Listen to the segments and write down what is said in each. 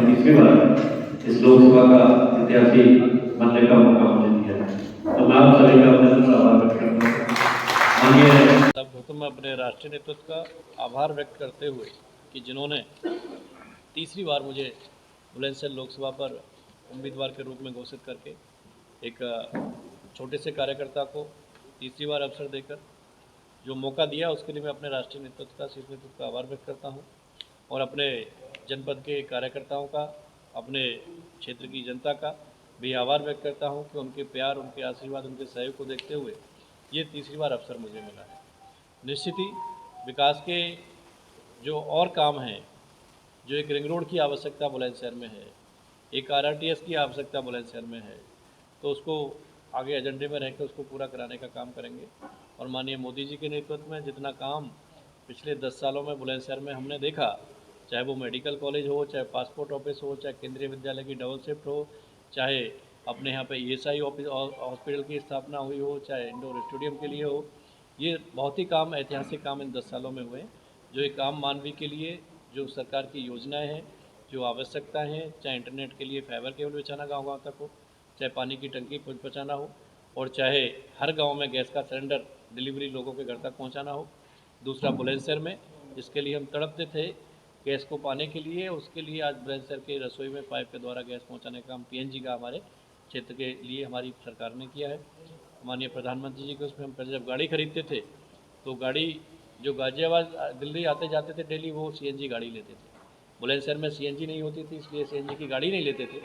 तीसरी बार इस लोकसभा का प्रत्याशी बनने का मौका मुझे दिया है, तो मैं आप सभी का अभिनंदन आभार व्यक्त करता हूँ। माननीय तो मैं अपने राष्ट्रीय नेतृत्व का आभार व्यक्त करते हुए कि जिन्होंने तीसरी बार मुझे बुलंदशहर लोकसभा पर उम्मीदवार के रूप में घोषित करके एक छोटे से कार्यकर्ता को तीसरी बार अवसर देकर जो मौका दिया उसके लिए मैं अपने राष्ट्रीय नेतृत्व का, शीर्ष नेतृत्व का आभार व्यक्त करता हूँ और अपने जनपद के कार्यकर्ताओं का, अपने क्षेत्र की जनता का भी आभार व्यक्त करता हूँ कि उनके प्यार, उनके आशीर्वाद, उनके सहयोग को देखते हुए ये तीसरी बार अवसर मुझे मिला है। निश्चित ही विकास के जो और काम हैं, जो एक रिंग रोड की आवश्यकता बुलंदशहर में है, एक RRTS की आवश्यकता बुलंदशहर में है, तो उसको आगे एजेंडे में रहकर उसको पूरा कराने का काम करेंगे। और माननीय मोदी जी के नेतृत्व में जितना काम पिछले 10 सालों में बुलंदशहर में हमने देखा, चाहे वो मेडिकल कॉलेज हो, चाहे पासपोर्ट ऑफिस हो, चाहे केंद्रीय विद्यालय की डबल शिफ्ट हो, चाहे अपने यहाँ पे ESI ऑफिस हॉस्पिटल की स्थापना हुई हो, चाहे इंडोर स्टेडियम के लिए हो, ये बहुत ही काम, ऐतिहासिक काम इन 10 सालों में हुए। जो एक आम मानवी के लिए जो सरकार की योजनाएं हैं, जो आवश्यकताएं हैं, चाहे इंटरनेट के लिए फाइबर केबल बिछाना गाँव-गाँव तक हो, चाहे पानी की टंकी पहुँचाना हो, और चाहे हर गांव में गैस का सिलेंडर डिलीवरी लोगों के घर तक पहुंचाना हो। दूसरा बुलंदशहर में जिसके लिए हम तड़पते थे गैस को पाने के लिए, उसके लिए आज बुलंदशहर के रसोई में पाइप के द्वारा गैस पहुंचाने का काम PNG का हमारे क्षेत्र के लिए हमारी सरकार ने किया है। माननीय प्रधानमंत्री जी के उसमें हम पहले जब गाड़ी खरीदते थे तो गाड़ी जो गाजियाबाद दिल्ली आते जाते थे डेली, वो CNG गाड़ी लेते थे। बुलंदशहर में CNG नहीं होती थी, इसलिए CNG की गाड़ी नहीं लेते थे।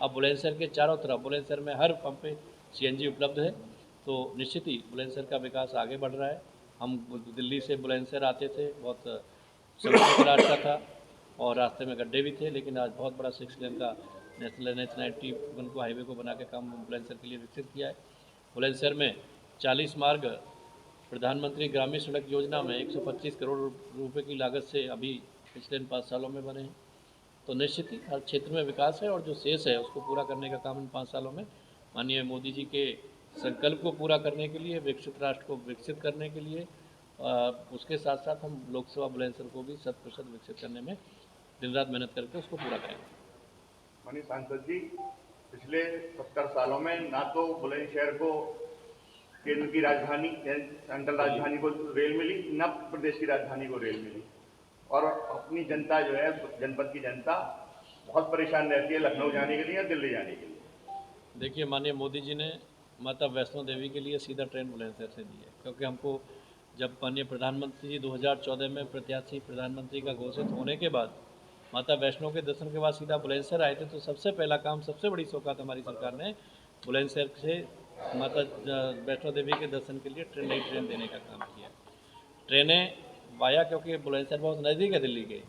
अब बुलंदशहर के चारों तरफ, बुलंदशहर में हर पंप पे CNG उपलब्ध है, तो निश्चित ही बुलंदशहर का विकास आगे बढ़ रहा है। हम दिल्ली से बुलंदशहर आते थे, बहुत समस्या का रास्ता था और रास्ते में गड्ढे भी थे, लेकिन आज बहुत बड़ा 6 लेन का नेशनल NH-90 को हाईवे को बना के काम बुलंदशहर के लिए विकसित किया है। बुलंदशहर में 40 मार्ग प्रधानमंत्री ग्रामीण सड़क योजना में 125 करोड़ रुपए की लागत से अभी पिछले 5 सालों में बने हैं। तो निश्चित ही हर क्षेत्र में विकास है और जो शेष है उसको पूरा करने का काम इन 5 सालों में माननीय मोदी जी के संकल्प को पूरा करने के लिए, विकसित राष्ट्र को विकसित करने के लिए, उसके साथ साथ हम लोकसभा बुलंदशहर को भी 100% विकसित करने में दिन रात मेहनत करके उसको पूरा करेंगे। माननीय सांसद जी, पिछले 70 सालों में ना तो बुलंदशहर को केंद्र की राजधानी, सेंट्रल राजधानी को रेल मिली, न प्रदेश की राजधानी को रेल मिली, और अपनी जनता जो है, जनपद की जनता बहुत परेशान रहती है लखनऊ जाने के लिए या दिल्ली जाने के लिए। देखिए, माननीय मोदी जी ने माता वैष्णो देवी के लिए सीधा ट्रेन बुलंदशहर से दी है, क्योंकि हमको जब माननीय प्रधानमंत्री जी 2014 में प्रत्याशी प्रधानमंत्री का घोषित होने के बाद माता वैष्णो के दर्शन के बाद सीधा बुलंदशहर आए थे, तो सबसे पहला काम, सबसे बड़ी सौगात हमारी सरकार ने बुलंदशहर से माता वैष्णो देवी के दर्शन के लिए नई ट्रेन देने का काम किया। ट्रेनें वाया, क्योंकि बुलंदशहर बहुत नज़दीक है दिल्ली के,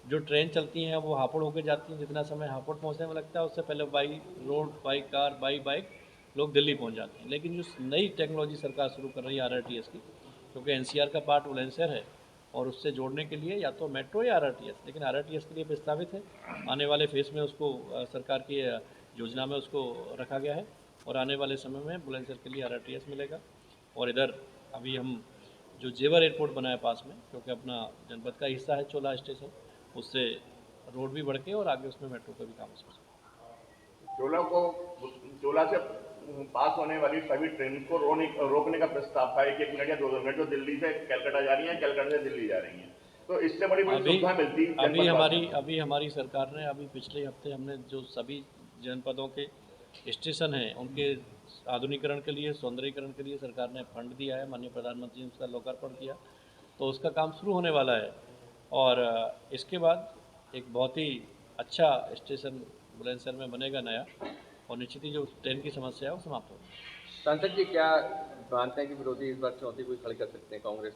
जो ट्रेन चलती हैं वो हापुड़ होकर जाती हैं, जितना समय हापुड़ पहुंचने में लगता है उससे पहले by road, by car, by bike लोग दिल्ली पहुंच जाते हैं। लेकिन जो नई टेक्नोलॉजी सरकार शुरू कर रही है RRTS की, क्योंकि NCR का पार्ट बुलंदशहर है और उससे जोड़ने के लिए या तो मेट्रो या RRTS, लेकिन RRTS के लिए प्रस्तावित है। आने वाले फेज़ में उसको सरकार की योजना में उसको रखा गया है और आने वाले समय में बुलंदशहर के लिए RRTS मिलेगा। और इधर अभी हम जो जेवर एयरपोर्ट बना है पास में, क्योंकि अपना जनपद का हिस्सा है चोला स्टेशन, उससे रोड भी बढ़ के और आगे उसमें मेट्रो का भी काम हो। चोला से पास होने वाली सभी ट्रेन को रोकने का प्रस्ताव था, 1-1 मिनट या 2-2 मिनट, जो दिल्ली से कलकत्ता जा रही हैं, कलकत्ता से दिल्ली जा रही हैं, तो इससे बड़ी सुविधा मिलती। अभी हमारी सरकार ने, अभी पिछले हफ्ते हमने जो सभी जनपदों के स्टेशन हैं उनके आधुनिकीकरण के लिए, सौंदर्यीकरण के लिए सरकार ने फंड दिया है, माननीय प्रधानमंत्री ने उसका लोकार्पण किया, तो उसका काम शुरू होने वाला है। और इसके बाद एक बहुत ही अच्छा स्टेशन बुलंदशहर में बनेगा नया, और निश्चित ही जो ट्रेन की समस्या है वो समाप्त होगी। सांसद जी, क्या मानते हैं कि विरोधी इस बार चुनौती कोई खड़ी कर सकते हैं कांग्रेस